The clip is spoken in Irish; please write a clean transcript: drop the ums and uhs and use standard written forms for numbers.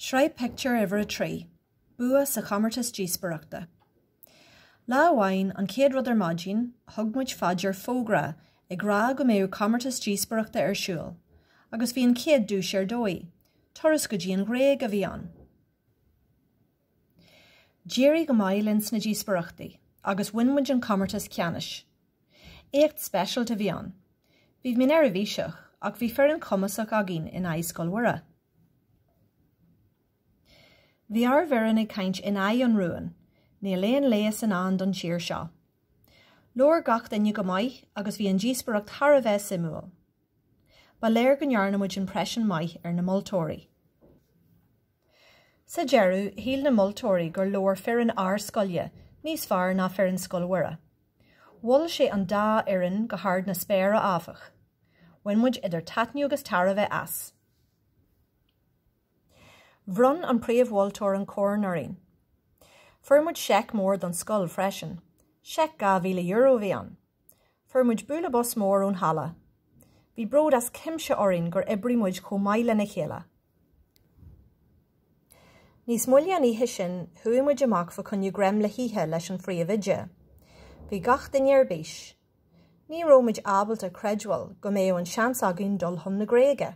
Sraith Pictiúr iver a trí, bua sa Chomórtas Díospóireachta. Lá amháin an céad rud ar maidin, thugmuid faidir fógra ag rá go méú Chomórtas Díospóireachta ar siúl, agus bhí an céad dúis ar dói, turas go dtí an gréig a bhí an. Díri go mailinn sna díospóireachtaí, agus winmuid an Chomórtas ceannis. Écht speisialta bhí an. Bhíh min ar a bhíseach, ach bhí fear an cumasach agin in aiscoil mhuire. Bhí arbhearan ag caint in aghaidh an ruúin, ní léon léas in an don tír seo. Lóir gach daine go maith agus bhí an díospóireacht thar a bheith simúil. Ba léir go ndearnamid an preisin maith ar na moltóirí. Sa deireadh híl na moltóirí gur leor fear an arscoile níos fearr ná fear an scoil mhuire. Bhuail sé an dá irin go hard na spéire áfach. Winmuid idir taitniú agus tar a bheith as. Bhrun an príomhmháltóir an cór naín. Fuirmuid seic mór don scoil freisin. Seic €2,000 bhí an. Fuirmuid bula bus mór ón hala. Bhí bród as cimse orín gur ibrimuid chomh maile na chéile. Níos muile an ihe sin thuaimmuid amach fa chunne greim le híthe leis an phríomhide. Bhí gach duine ar bís. Ní rómuid ábalta creidmhil go méo an seans agin dul thum na gréige.